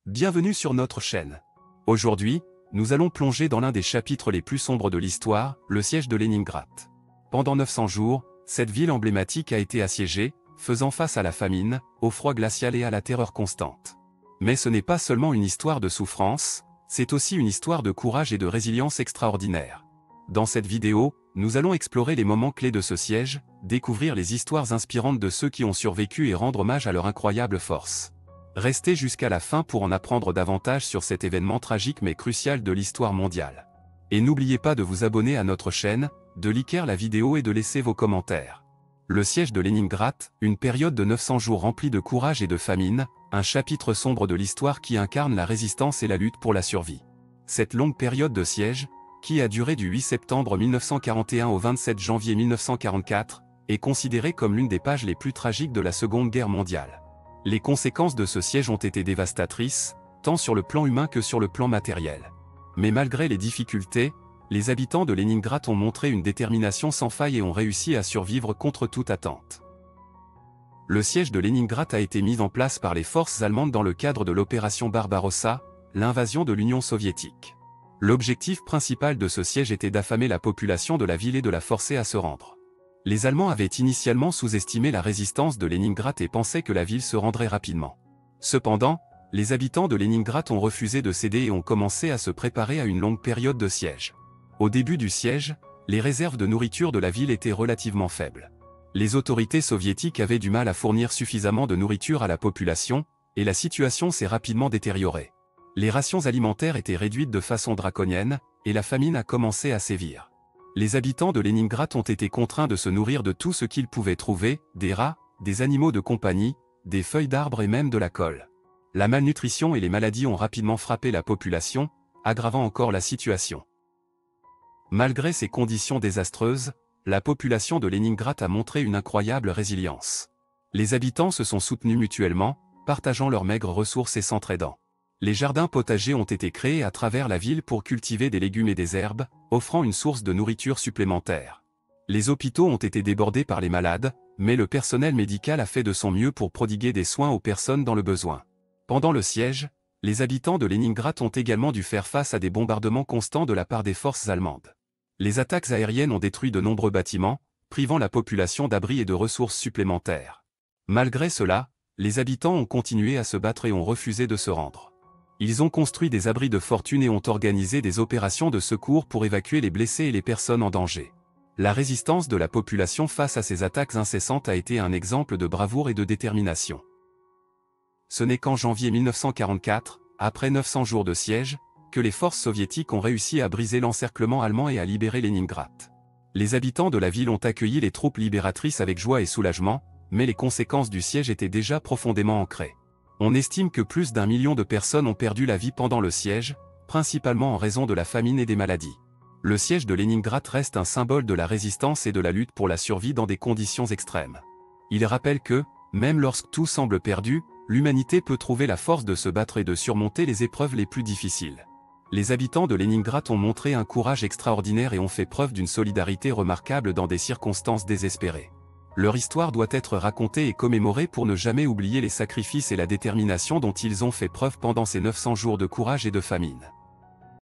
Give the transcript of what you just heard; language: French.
Bienvenue sur notre chaîne. Aujourd'hui, nous allons plonger dans l'un des chapitres les plus sombres de l'histoire, le siège de Léningrad. Pendant 900 jours, cette ville emblématique a été assiégée, faisant face à la famine, au froid glacial et à la terreur constante. Mais ce n'est pas seulement une histoire de souffrance, c'est aussi une histoire de courage et de résilience extraordinaire. Dans cette vidéo, nous allons explorer les moments clés de ce siège, découvrir les histoires inspirantes de ceux qui ont survécu et rendre hommage à leur incroyable force. Restez jusqu'à la fin pour en apprendre davantage sur cet événement tragique mais crucial de l'histoire mondiale. Et n'oubliez pas de vous abonner à notre chaîne, de liker la vidéo et de laisser vos commentaires. Le siège de Léningrad, une période de 900 jours remplie de courage et de famine, un chapitre sombre de l'histoire qui incarne la résistance et la lutte pour la survie. Cette longue période de siège, qui a duré du 8 septembre 1941 au 27 janvier 1944, est considérée comme l'une des pages les plus tragiques de la Seconde Guerre mondiale. Les conséquences de ce siège ont été dévastatrices, tant sur le plan humain que sur le plan matériel. Mais malgré les difficultés, les habitants de Léningrad ont montré une détermination sans faille et ont réussi à survivre contre toute attente. Le siège de Léningrad a été mis en place par les forces allemandes dans le cadre de l'opération Barbarossa, l'invasion de l'Union soviétique. L'objectif principal de ce siège était d'affamer la population de la ville et de la forcer à se rendre. Les Allemands avaient initialement sous-estimé la résistance de Léningrad et pensaient que la ville se rendrait rapidement. Cependant, les habitants de Léningrad ont refusé de céder et ont commencé à se préparer à une longue période de siège. Au début du siège, les réserves de nourriture de la ville étaient relativement faibles. Les autorités soviétiques avaient du mal à fournir suffisamment de nourriture à la population, et la situation s'est rapidement détériorée. Les rations alimentaires étaient réduites de façon draconienne, et la famine a commencé à sévir. Les habitants de Léningrad ont été contraints de se nourrir de tout ce qu'ils pouvaient trouver, des rats, des animaux de compagnie, des feuilles d'arbres et même de la colle. La malnutrition et les maladies ont rapidement frappé la population, aggravant encore la situation. Malgré ces conditions désastreuses, la population de Léningrad a montré une incroyable résilience. Les habitants se sont soutenus mutuellement, partageant leurs maigres ressources et s'entraidant. Les jardins potagers ont été créés à travers la ville pour cultiver des légumes et des herbes, offrant une source de nourriture supplémentaire. Les hôpitaux ont été débordés par les malades, mais le personnel médical a fait de son mieux pour prodiguer des soins aux personnes dans le besoin. Pendant le siège, les habitants de Léningrad ont également dû faire face à des bombardements constants de la part des forces allemandes. Les attaques aériennes ont détruit de nombreux bâtiments, privant la population d'abris et de ressources supplémentaires. Malgré cela, les habitants ont continué à se battre et ont refusé de se rendre. Ils ont construit des abris de fortune et ont organisé des opérations de secours pour évacuer les blessés et les personnes en danger. La résistance de la population face à ces attaques incessantes a été un exemple de bravoure et de détermination. Ce n'est qu'en janvier 1944, après 900 jours de siège, que les forces soviétiques ont réussi à briser l'encerclement allemand et à libérer Léningrad. Les habitants de la ville ont accueilli les troupes libératrices avec joie et soulagement, mais les conséquences du siège étaient déjà profondément ancrées. On estime que plus d'1 million de personnes ont perdu la vie pendant le siège, principalement en raison de la famine et des maladies. Le siège de Léningrad reste un symbole de la résistance et de la lutte pour la survie dans des conditions extrêmes. Il rappelle que, même lorsque tout semble perdu, l'humanité peut trouver la force de se battre et de surmonter les épreuves les plus difficiles. Les habitants de Léningrad ont montré un courage extraordinaire et ont fait preuve d'une solidarité remarquable dans des circonstances désespérées. Leur histoire doit être racontée et commémorée pour ne jamais oublier les sacrifices et la détermination dont ils ont fait preuve pendant ces 900 jours de courage et de famine.